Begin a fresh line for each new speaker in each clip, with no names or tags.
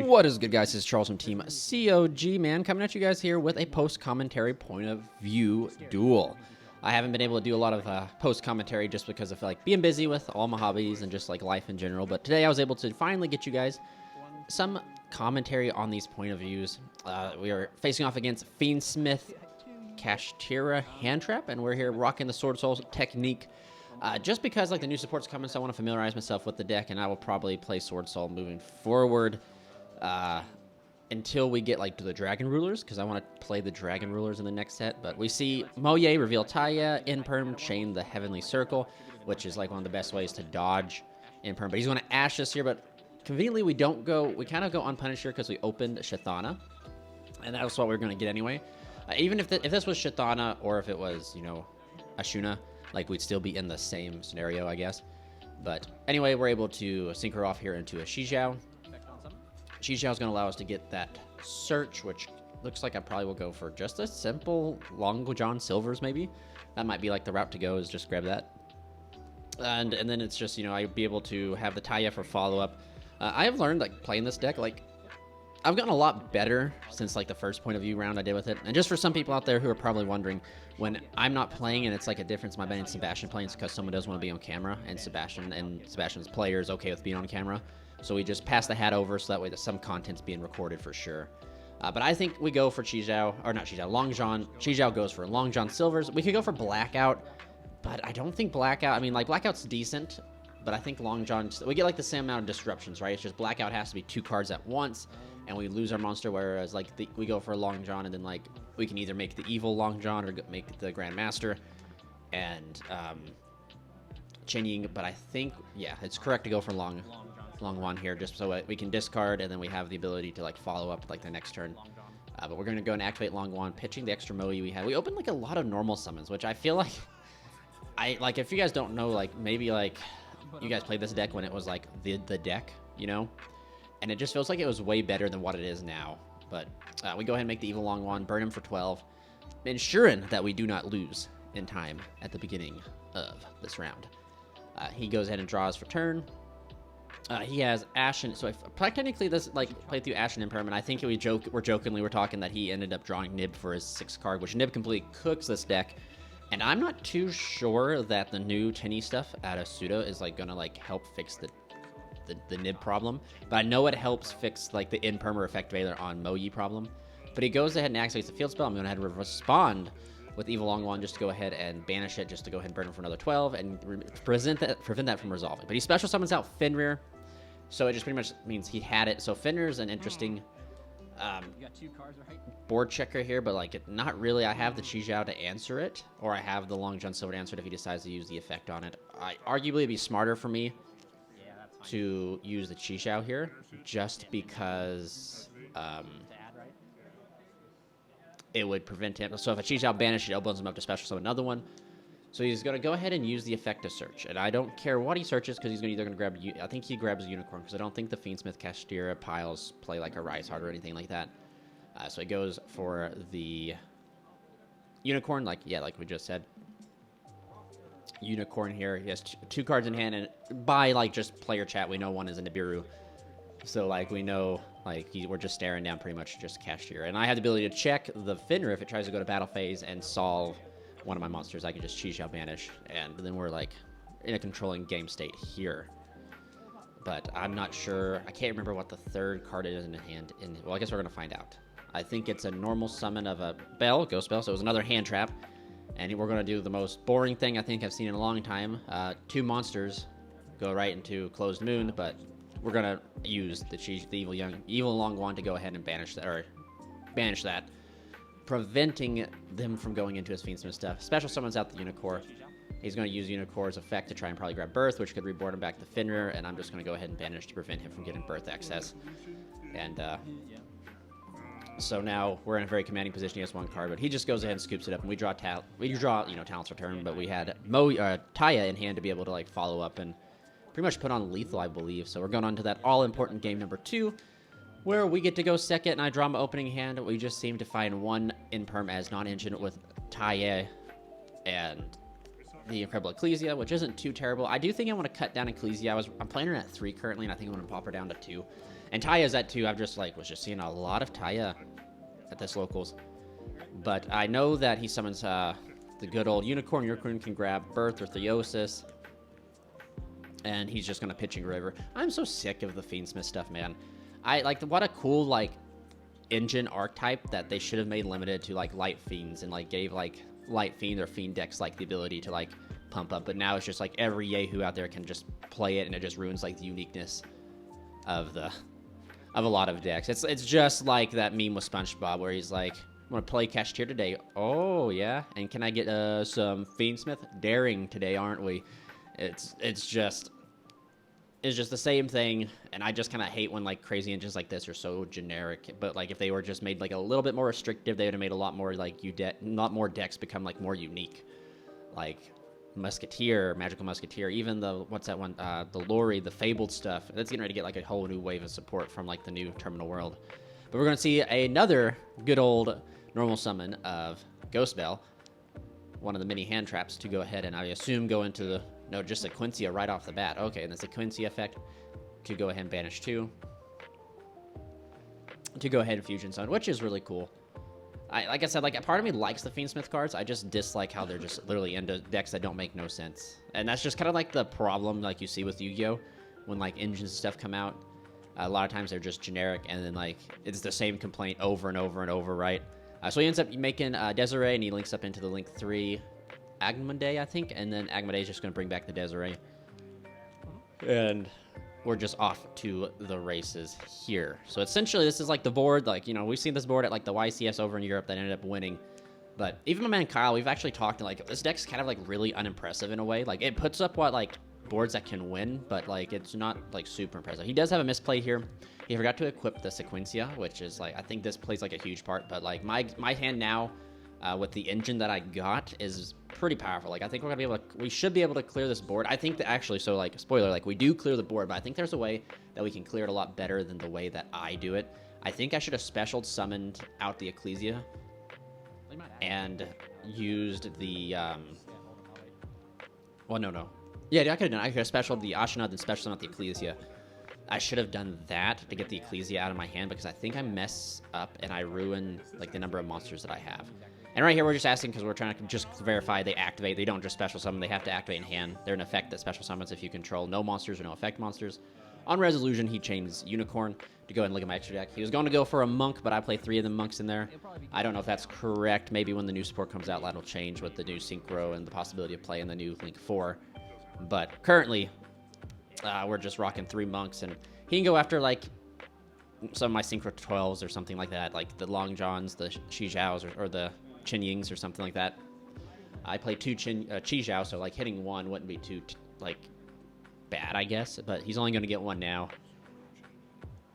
What is good, guys? This is Charles from Team COG, man, coming at you guys here with a post-commentary point of view duel. I haven't been able to do a lot of post-commentary just because I feel like being busy with all my hobbies and just like life in general, but today I was able to finally get you guys some commentary on these point of views. We are facing off against Fiendsmith Kash hand trap, and we're here rocking the SwordSoul technique. Just because like the new support's coming, so I want to familiarize myself with the deck, and I will probably play SwordSoul moving forward until we get like to the Dragon Rulers, because I want to play the Dragon Rulers in the next set. But we see Moye reveal Taya, Imperm chain the Heavenly Circle, which is like one of the best ways to dodge Imperm. But he's going to Ash this here, but conveniently we don't go, we kind of go unpunished here because we opened Shithana, and that was what we were going to get anyway. Even if this was Shithana or if it was, you know, Ashuna, like we'd still be in the same scenario, I guess. But anyway, we're able to sync her off here into a YuGiOh. YuGiOh is going to allow us to get that search, which looks like I probably will go for just a simple Long John Silvers, maybe. That might be like the route to go, is just grab that. And then it's just, you know, I'd be able to have the Taya for follow-up. I have learned, like, playing this deck, like, I've gotten a lot better since, like, the first point of view round I did with it. And just for some people out there who are probably wondering, when I'm not playing and it's like a difference in my Ben and Sebastian playing, it's because someone does want to be on camera, and Sebastian's player is okay with being on camera. So we just pass the hat over so that way that some content's being recorded for sure. But I think we go for YuGiOh, or not YuGiOh, Long John. YuGiOh goes for Long John Silvers. We could go for Blackout, but I don't think Blackout, I mean, like, Blackout's decent, but I think Long John, we get like the same amount of disruptions, right? It's just Blackout has to be 2 cards at once, and we lose our monster, whereas like we go for Long John, and then like we can either make the evil Long John or make the Grandmaster and Chen Ying. But I think, yeah, it's correct to go for Long Wan here, just so we can discard, and then we have the ability to like follow up like the next turn. But we're gonna go and activate Long Wan, pitching the extra Moe we had. We opened like a lot of normal summons, which I feel like if you guys don't know, like maybe like you guys played this deck when it was like the deck, you know, and it just feels like it was way better than what it is now. But we go ahead and make the evil Long Wan, burn him for 12, ensuring that we do not lose in time at the beginning of this round. He goes ahead and draws for turn. He has Ashen, so technically this like played through Ashen Imperm, and I think we're jokingly talking that he ended up drawing Nib for his 6th card, which Nib completely cooks this deck. And I'm not too sure that the new Tinny stuff out of Pseudo is like gonna like help fix the Nib problem, but I know it helps fix like the Imperm or Effect Veiler on Moye problem. But he goes ahead and activates the field spell. I'm gonna head and respond with Evil Long Wan just to go ahead and banish it, just to go ahead and burn him for another 12 and prevent that from resolving. But he special summons out Fenrir, so it just pretty much means he had it. So Fenrir's an interesting board checker here, but like not really. I have the YuGiOh to answer it, or I have the Long John Silver to answer it if he decides to use the effect on it. Arguably it'd be smarter for me to use the YuGiOh here, just because it would prevent him. So if a YuGiOh banishes, it opens him up to special summon another one. So he's going to go ahead and use the effect to search. And I don't care what he searches, because he's either going to grab, I think he grabs a Unicorn, because I don't think the Fiendsmith Kashtira piles play like a Rise Heart or anything like that. So he goes for the Unicorn, like we just said. Unicorn here. He has 2 cards in hand, and by like just player chat, we know one is a Nibiru. So like we know like we're just staring down pretty much just Kashtira. And I have the ability to check the Fenrir if it tries to go to battle phase and solve one of my monsters. I can just YuGiOh banish, and then we're like in a controlling game state here. But I'm not sure. I can't remember what the 3rd card is in hand. Well, I guess we're gonna find out. I think it's a normal summon of a Ghost Bell, so it was another hand trap. And we're gonna do the most boring thing I think I've seen in a long time. 2 monsters go right into Closed Moon, but we're gonna use the evil Long Wan to go ahead and banish that, preventing them from going into his Fiendsmith stuff. Special summons out the Unicorn. He's going to use Unicorn's effect to try and probably grab Birth, which could reborn him back to Fenrir, and I'm just going to go ahead and banish to prevent him from getting Birth access. And so now we're in a very commanding position. He has 1 card, but he just goes ahead and scoops it up, and we draw Talent's Return, but we had Taya in hand to be able to like follow up and pretty much put on lethal, I believe. So we're going on to that all-important game number 2, where we get to go second, and I draw my opening hand. We just seem to find 1 Imperm as non-engine with Taya and the Incredible Ecclesia, which isn't too terrible. I do think I want to cut down Ecclesia. I'm playing her at 3 currently, and I think I'm going to pop her down to 2. And Taya's that too. I've just like was just seeing a lot of Taya at this locals. But I know that he summons the good old Unicorn. Unicorn can grab Birth or Theosis. And he's just going to Pitching River. I'm so sick of the Fiendsmith stuff, man. I like what a cool like engine archetype that they should have made limited to like Light Fiends and like gave like Light Fiend or Fiend decks like the ability to like pump up. But now it's just like every Yahoo out there can just play it, and it just ruins like the uniqueness of a lot of decks. It's just like that meme with SpongeBob where he's like, I'm gonna play Kash tier today. Oh yeah, and can I get some Fiendsmith? Daring today, aren't we? It's just the same thing, and I just kind of hate when like crazy engines like this are so generic. But like if they were just made like a little bit more restrictive, they would have made a lot more like not more decks become like more unique, like Musketeer, Magical Musketeer, even the what's that one, the Lori, the Fabled stuff. That's getting ready to get like a whole new wave of support from like the new Terminal World. But we're gonna see another good old normal summon of Ghost Bell, one of the mini hand traps to go ahead and I assume go into the no, just Sequencia right off the bat. Okay, and the Sequencia effect to go ahead and banish 2. To go ahead and Fusion Summon, which is really cool. Like I said, like a part of me likes the Fiendsmith cards. I just dislike how they're just literally into decks that don't make no sense. And that's just kind of like the problem like you see with Yu-Gi-Oh! When like engines and stuff come out. A lot of times they're just generic, and then like it's the same complaint over and over and over, right? So he ends up making Desiree, and he links up into the Link 3 Agmade, I think, and then Agmade is just going to bring back the Desiree. And we're just off to the races here. So essentially, this is like the board, like, you know, we've seen this board at like the YCS over in Europe that ended up winning. But even my man Kyle, we've actually talked, like, this deck's kind of like really unimpressive in a way. Like, it puts up what, like, boards that can win, but like, it's not like super impressive. He does have a misplay here. He forgot to equip the Sequencia, which is like, I think this plays like a huge part. But like, my hand now, with the engine that I got is pretty powerful. Like, I think we're gonna be able to, we should be able to clear this board. I think that actually, so like, spoiler, like we do clear the board, but I think there's a way that we can clear it a lot better than the way that I do it. I think I should have special summoned out the Ecclesia and used the, well, no. Yeah, I could have done, I could have specialed the Ashina, then special summoned out the Ecclesia. I should have done that to get the Ecclesia out of my hand, because I think I mess up and I ruin like the number of monsters that I have. And right here, we're just asking because we're trying to just verify they activate. They don't just special summon. They have to activate in hand. They're an effect that special summons if you control no monsters or no effect monsters. On resolution, he chains Unicorn to go ahead and look at my extra deck. He was going to go for a Monk, but I play 3 of the Monks in there. I don't know if that's correct. Maybe when the new support comes out, that'll change with the new Synchro and the possibility of playing the new Link 4. But currently, we're just rocking 3 Monks, and he can go after like some of my Synchro 12s or something like that, like the Long Johns, the Xijiaos, or the Chen Yings or something like that. I play 2 Qijiao, so like hitting 1 wouldn't be too like bad, I guess. But he's only going to get 1 now,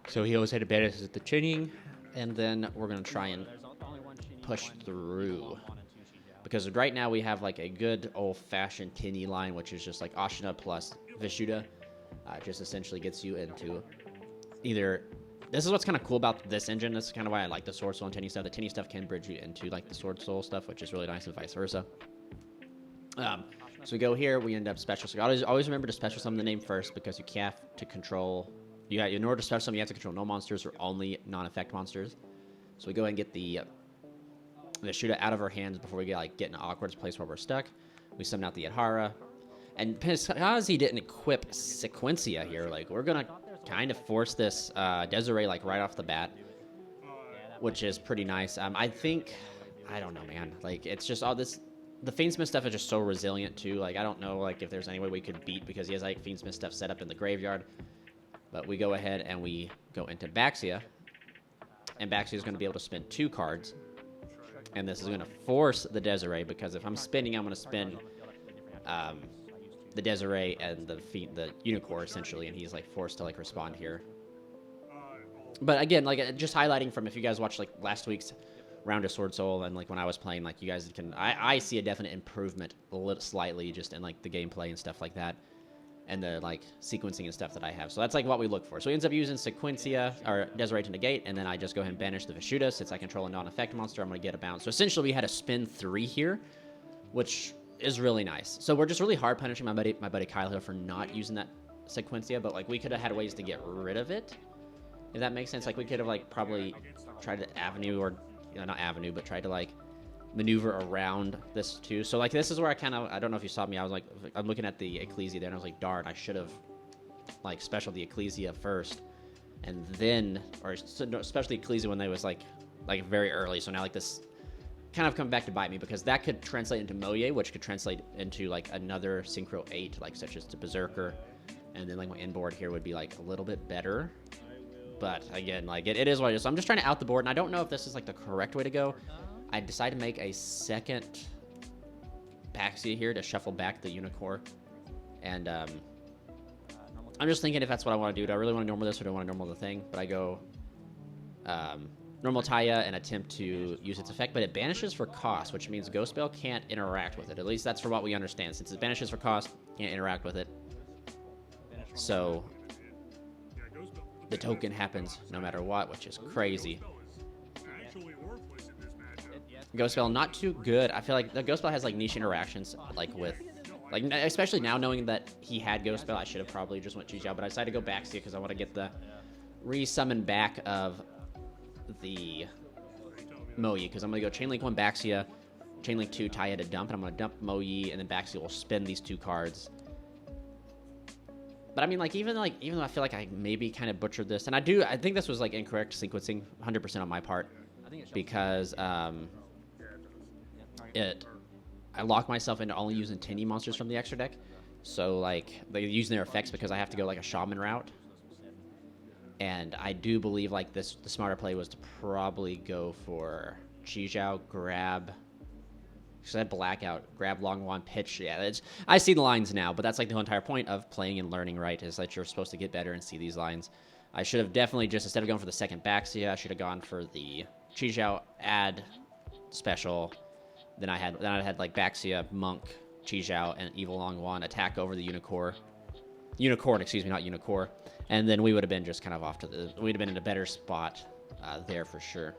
so he always had to bet us at the Chen Ying, and then we're going to try and push through. Because right now we have like a good old-fashioned Tinny line, which is just like Ashina plus Vishuddha. Just essentially gets you into either... This is what's kind of cool about this engine. This is kind of why I like the SwordSoul and Tinny stuff. The Tinny stuff can bridge you into like the SwordSoul stuff, which is really nice, and vice versa. So we go here. We end up special. So always remember to special summon the name first, because you have to control... in order to special summon, you have to control no monsters or only non-effect monsters. So we go ahead and get the Vishuddha out of our hands before we get in an awkward place where we're stuck. We summon out the Adhara. And because he didn't equip Sequencia here, like, we're going to kind of force this Desiree, like, right off the bat, which is pretty nice. I think, I don't know, man. Like, it's just all this, the Fiendsmith stuff is just so resilient, too. Like, I don't know, like, if there's any way we could beat, because he has, like, Fiendsmith stuff set up in the graveyard. But we go ahead and we go into Baxia. And Baxia is going to be able to spin 2 cards. And this is going to force the Desiree, because if I'm spinning, I'm going to spin... the Desiree and the Unicorn, essentially, and he's like forced to like respond here. But again, like, just highlighting from, if you guys watched like last week's round of SwordSoul, and like when I was playing, like, you guys can, I see a definite improvement a little slightly just in like the gameplay and stuff like that, and the like sequencing and stuff that I have. So that's like what we look for. So he ends up using Sequencia or Desiree to negate, and then I just go ahead and banish the Vishuddha. Since I control a non-effect monster, I'm going to get a bounce. So essentially we had a spin 3 here, which is really nice. So we're just really hard punishing my buddy Kyle here for not using that Sequencia, but like we could have had ways to get rid of it. If that makes sense, like we could have like probably tried to avenue or, you know, not avenue, but tried to like maneuver around this too. So like this is where I kind of, I don't know if you saw me, I was like, I'm looking at the Ecclesia there and I was like, darn, I should have like special the Ecclesia first. And then, or especially Ecclesia when they was like very early. So now like this kind of come back to bite me because that could translate into Moye, which could translate into like another Synchro 8, like such as to Berserker. And then like my inboard here would be like a little bit better. But again, like it is what it is. So I'm just trying to out the board, and I don't know if this is like the correct way to go. I decided to make a second Baxia here to shuffle back the Unicorn. And I'm just thinking if that's what I want to do. Do I really want to normal this or do I want to normal the thing? But I go normal Taya and attempt to use its effect, but it banishes for cost, which means Ghost Spell can't interact with it. At least that's for what we understand. Since it banishes for cost, can't interact with it. So the token happens no matter what, which is crazy. Ghost Spell not too good. I feel like the Ghost Spell has like niche interactions, like with, like especially now knowing that he had Ghost Spell, I should have probably just went YuGiOh, but I decided to go Baxia because I want to get the re-summon back of the Moye, because I'm going to go Chain Link 1 Baxia, Chain Link 2 Taya to dump, and I'm going to dump Moye, and then Baxia will spend these 2 cards. But I mean, like, even though I feel like I maybe kind of butchered this, and I think this was like incorrect sequencing, 100% on my part, because I locked myself into only using Tinny monsters from the extra deck. So like they're using their effects because I have to go like a shaman route. And I do believe like the smarter play was to probably go for YuGiOh, grab, because I had Blackout, grab Long Wand, pitch. Yeah, I see the lines now, but that's like the whole entire point of playing and learning, right? Is that you're supposed to get better and see these lines. I should have definitely just, instead of going for the second Baxia, I should have gone for the YuGiOh add special. Then I had like Baxia, Monk, YuGiOh, and Evil Long Wand attack over the Unicorn, excuse me, not Unicorn. And then we would have been just kind of off to we'd have been in a better spot there for sure.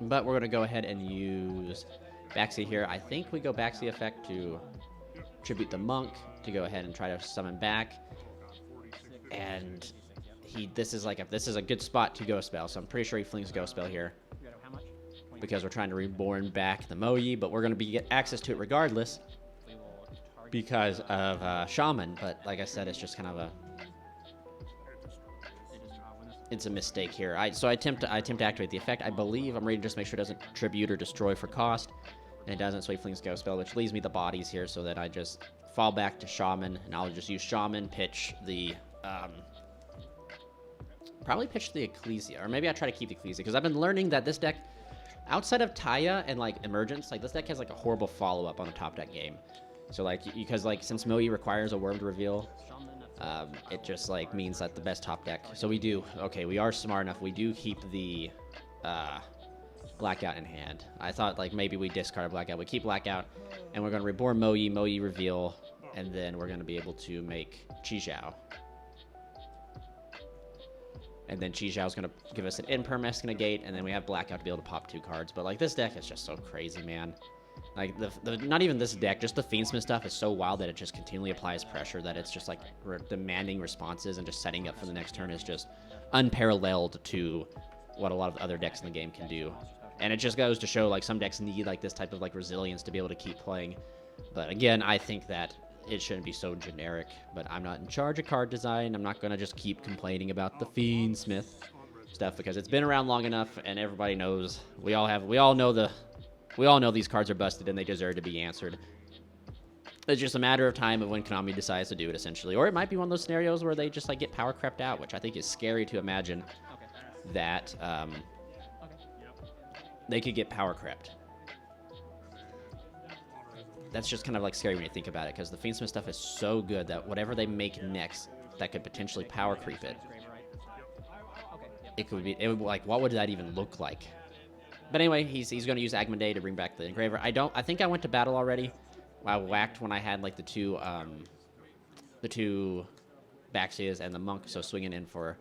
But we're going to go ahead and use Baxia here. I think we go Baxia effect to tribute the Monk to go ahead and try to summon back. And this is a good spot to Ghost Spell, so I'm pretty sure he flings Ghost Spell here. Because we're trying to reborn back the Moye, but we're going to get access to it regardless because of Shaman. But like I said, it's just kind of it's a mistake here. So I attempt to activate the effect. I believe I'm ready to just make sure it doesn't tribute or destroy for cost, and it doesn't. So he flings Ghost Spell, which leaves me the bodies here, so that I just fall back to Shaman, and I'll just use Shaman, pitch the probably pitch the Ecclesia, or maybe I try to keep the Ecclesia because I've been learning that this deck, outside of Taya and like Emergence, like this deck has like a horrible follow-up on a top deck game. So like, because like since Moye requires a Wormed Reveal, it just like means that the best top deck. So we are smart enough. We do keep the Blackout in hand. I thought like maybe we discard Blackout. We keep Blackout, and we're going to reborn Moye reveal, and then we're going to be able to make YuGiOh. And then YuGiOh is going to give us an in-perm negate, and then we have Blackout to be able to pop 2 cards. But like this deck is just so crazy, man. Like not even this deck, just the Fiendsmith stuff is so wild that it just continually applies pressure, that it's just like demanding responses, and just setting up for the next turn is just unparalleled to what a lot of the other decks in the game can do. And it just goes to show like some decks need like this type of like resilience to be able to keep playing. But again, I think that it shouldn't be so generic, but I'm not in charge of card design. I'm not going to just keep complaining about the Fiendsmith stuff because it's been around long enough, and everybody knows, we all know these cards are busted and they deserve to be answered. It's just a matter of time of when Konami decides to do it, essentially. Or it might be one of those scenarios where they just like get power crept out, which I think is scary to imagine that they could get power crept. That's just kind of like scary when you think about it, because the Fiendsmith stuff is so good that whatever they make next that could potentially power creep it, like, what would that even look like? But anyway, he's going to use Agmonday to bring back the Engraver. I think I went to battle already. I whacked when I had like the two Baxias and the Monk, so swinging in for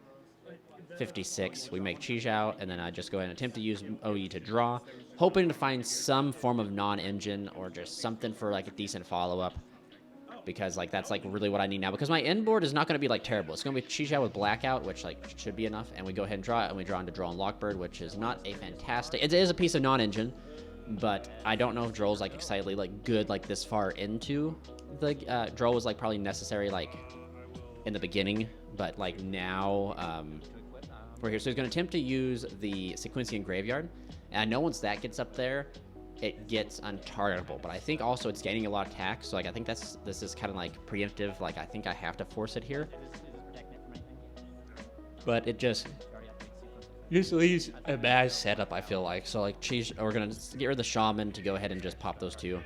56. We make YuGiOh, and then I just go ahead and attempt to use OE to draw, hoping to find some form of non-engine or just something for like a decent follow-up. because like that's like really what I need now, because my end board is not going to be like terrible. It's going to be YuGiOh with Blackout, which like should be enough, and we go ahead and draw it, and we draw into Droll and Lockbird, which is not a fantastic, it is a piece of non-engine, but I don't know if Droll's like excitedly like good like this far into the Droll was like probably necessary like in the beginning, but like now we're here. So he's going to attempt to use the Sequencia and Graveyard, and I know once that gets up there it gets untargetable, but I think also it's gaining a lot of tax, so like I think this is kind of like preemptive, like I think I have to force it here, but it just leaves a bad setup, I feel like. So like we're gonna get rid of the Shaman to go ahead and just pop those two,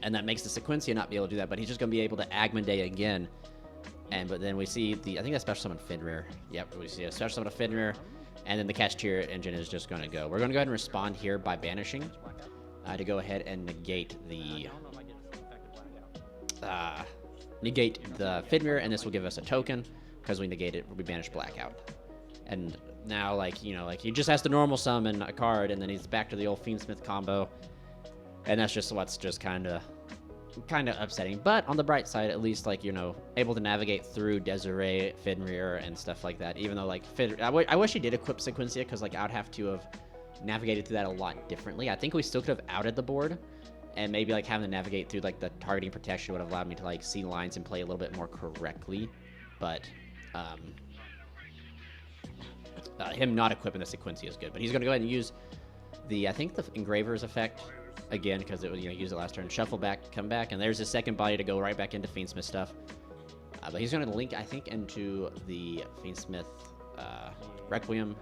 and that makes the Sequencia not be able to do that, but he's just gonna be able to Agmonday again. But then we see I think that's special summon Fenrir. Yep, we see a special summon of Fenrir. And then the Kash tier engine is just going to go. We're going to go ahead and respond here by banishing to go ahead and negate the Fenrir, and this will give us a token because we negate it. We banish Blackout, and now like like he just has to normal summon a card, and then he's back to the old Fiendsmith combo, and that's just what's just kind of upsetting. But on the bright side, at least like able to navigate through Desiree, Fenrir, and stuff like that. Even though like I wish he did equip Sequencia, because like I would have to have navigated through that a lot differently. I think we still could have outed the board, and maybe like having to navigate through like the targeting protection would have allowed me to like see lines and play a little bit more correctly. But him not equipping the Sequencia is good. But he's going to go ahead and use I think the Engraver's effect again, because it was use it last turn, shuffle back, come back, and there's his second body to go right back into Fiendsmith stuff. But he's going to link, I think, into the Fiendsmith Requiem,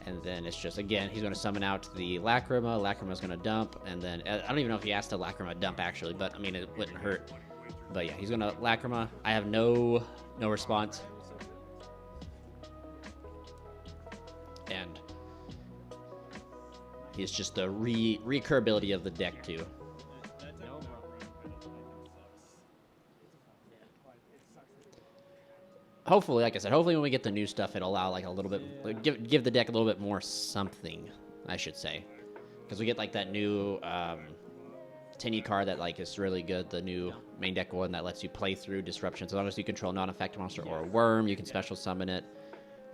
and then it's just again he's going to summon out the Lacrima. Lacrima's going to dump, and then I don't even know if he asked the Lacrima dump actually, but I mean it wouldn't hurt. But yeah, he's going to Lacrima. I have no response, and it's just the recurability of the deck too. Hopefully, like I said, hopefully when we get the new stuff, it'll allow like a little bit, give the deck a little bit more something, I should say, because we get like that new Tinny card that like is really good, the new main deck one that lets you play through disruptions. As long as you control a non-effective monster or a worm, you can special summon it.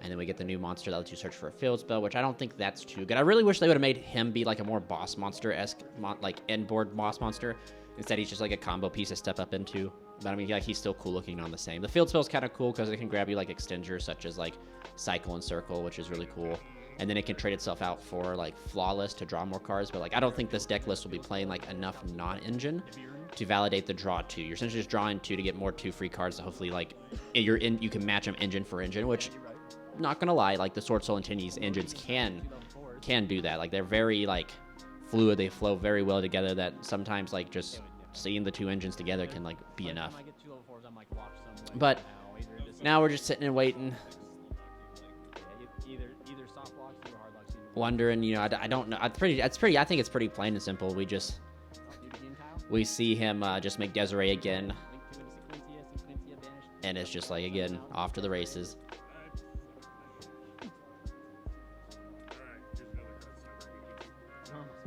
And then we get the new monster that lets you search for a field spell, which I don't think that's too good. I really wish they would have made him be like a more boss monster-esque, like end board boss monster. Instead, he's just like a combo piece to step up into. But I mean, yeah, he's still cool looking on the same. The field spell is kind of cool because it can grab you like extenders such as like Cycle and Circle, which is really cool. And then it can trade itself out for like Flawless to draw more cards. But like, I don't think this deck list will be playing like enough non-engine to validate the draw 2. You're essentially just drawing 2 to get more 2 free cards. So hopefully, like you can match them engine for engine, which. Not gonna lie, like the SwordSoul and Tinny's engines can do that. Like they're very like fluid, they flow very well together, that sometimes like just seeing the 2 engines together can like be enough. But now we're just sitting and waiting, wondering, I don't know. I think it's pretty plain and simple. We see him just make Desiree again, and it's just like again off to the races.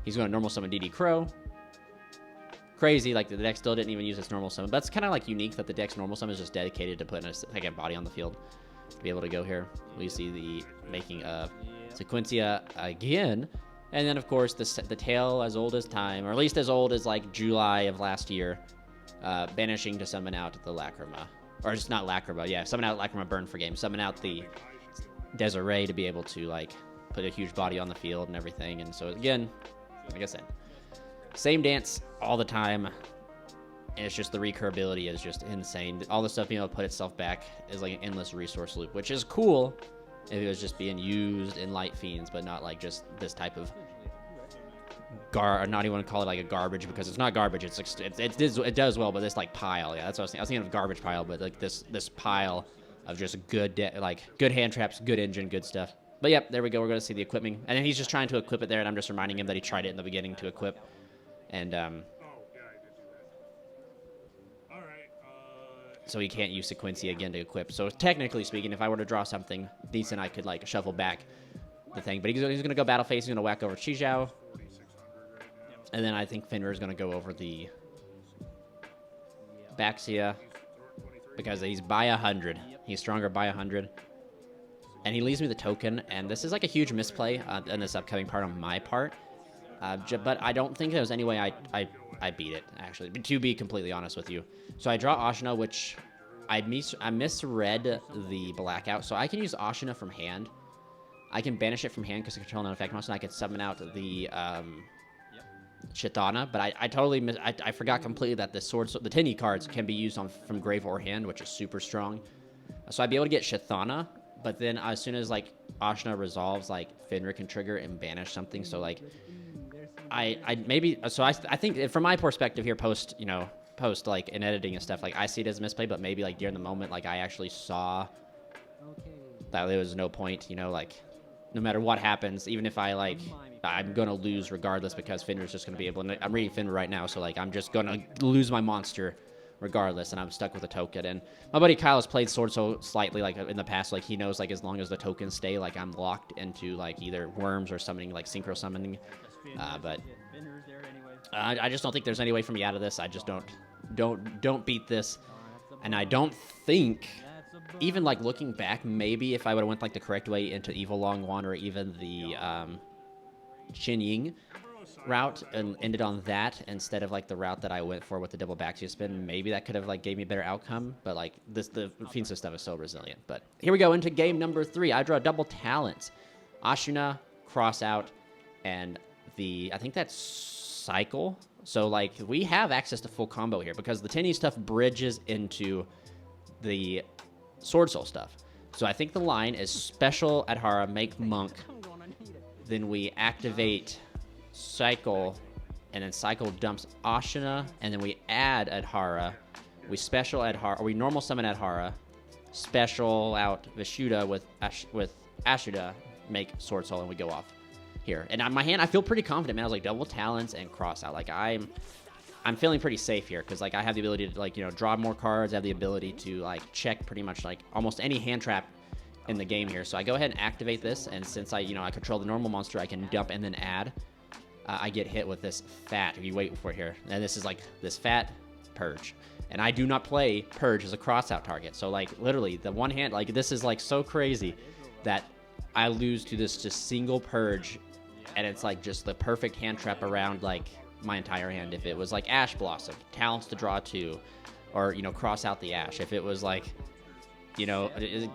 He's going to normal summon DD Crow. Crazy, like the deck still didn't even use its normal summon. But it's kind of like unique that the deck's normal summon is just dedicated to putting a second body on the field to be able to go here. We see the making of Sequencia again. And then, of course, the tale as old as time, or at least as old as like July of last year, banishing to summon out the Lacrima. Or just not Lacrima, yeah, summon out Lacrima Burn for game. Summon out the Desiree to be able to like put a huge body on the field and everything. And so again, like I said, same dance all the time. And it's just the recurability is just insane. All the stuff being able to put itself back is like an endless resource loop, which is cool if it was just being used in Light Fiends, but not like just this type of not even want to call it like a garbage, because it's not garbage. It does well, but this like pile, yeah, that's what I was thinking. I was thinking of garbage pile, but like this pile of just good good hand traps, good engine, good stuff. But yep, there we go. We're going to see the equipping. And then he's just trying to equip it there, and I'm just reminding him that he tried it in the beginning to equip. And so he can't use Sequencia again to equip. So technically speaking, if I were to draw something decent, I could like shuffle back the thing. But he's going to go battle phase. He's going to whack over YuGiOh. And then I think Fenrir is going to go over the Baxia because he's by 100. He's stronger by 100. And he leaves me the token, and this is like a huge misplay in this upcoming part on my part. But I don't think there's any way I beat it, actually, to be completely honest with you. So I draw Ashina, which I misread the Blackout, so I can use Ashina from hand. I can banish it from hand because I control non-effect monster, and I can summon out the Chitana, but I totally I forgot completely that the Tinny cards can be used from grave or hand, which is super strong. So I'd be able to get Chitana, but then as soon as like Ashina resolves, like Fenrir can trigger and banish something. So like I think from my perspective here, post like in editing and stuff, like I see it as a misplay, but maybe like during the moment, like I actually saw that there was no point, like no matter what happens, even if I'm going to lose regardless because Fenrir's just going to be able to... I'm reading Fenrir right now, so, like, I'm just going to lose my monster regardless, and I'm stuck with a token. And my buddy Kyle has played SwordSoul slightly, like, in the past. Like, he knows, like, as long as the tokens stay, like, I'm locked into, like, either worms or summoning, like, synchro summoning. But I just don't think there's any way for me out of this. I just don't beat this. And I don't think... Even, like, looking back, maybe if I would have went, like, the correct way into Evil Long Wand or even the Xin Ying route and ended on that instead of, like, the route that I went for with the double Baxia spin, maybe that could have, like, gave me a better outcome. But, like, the Fiendsmith stuff is so resilient. But here we go into game number 3. I draw double Talents. Ashina, cross out, and I think that's Cycle. So, like, we have access to full combo here because the Tinny stuff bridges into the SwordSoul stuff. So I think the line is special Adhara, make Monk, then we activate Cycle, and then Cycle dumps Ashina, and then we add Adhara, we special Adhara, or we normal summon Adhara, special out Vishuddha with Ashuda, make SwordSoul, and we go off here. And on my hand, I feel pretty confident, man. I was like double Talents and cross out. Like I'm feeling pretty safe here because, like, I have the ability to, like, draw more cards. I have the ability to, like, check pretty much, like, almost any hand trap in the game here. So I go ahead and activate this, and since I control the normal monster, I can dump and then add. I get hit with this fat, if you wait for it here. And this is, like, this fat Purge. And I do not play Purge as a cross-out target. So, like, literally, the one hand, like, this is, like, so crazy that I lose to this just single Purge, and it's, like, just the perfect hand trap around, like, my entire hand. If it was like Ash Blossom, Talents to draw 2, or cross out the Ash. If it was like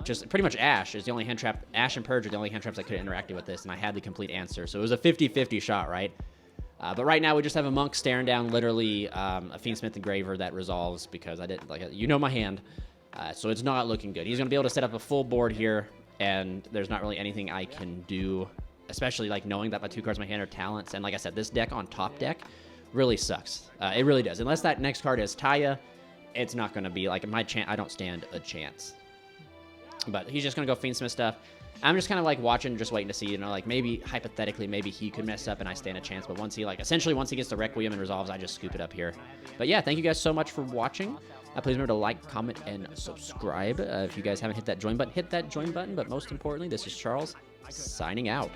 just pretty much Ash is the only hand trap. Ash and Purge are the only hand traps that could have interacted with this, and I had the complete answer. So it was a 50-50 shot, right? But right now we just have a Monk staring down literally a Fiendsmith Engraver that resolves because I didn't my hand. So it's not looking good. He's gonna be able to set up a full board here, and there's not really anything I can do. Especially, like, knowing that my 2 cards in my hand are Talents. And like I said, this deck on top deck really sucks. It really does. Unless that next card is Taya, it's not going to be, like, I don't stand a chance. But he's just going to go Fiendsmith stuff. I'm just kind of, like, watching, just waiting to see, like, maybe, hypothetically, maybe he could mess up and I stand a chance. But once he, like, essentially, once he gets the Requiem and resolves, I just scoop it up here. But yeah, thank you guys so much for watching. Please remember to like, comment, and subscribe. If you guys haven't hit that join button, hit that join button. But most importantly, this is Charles, signing out.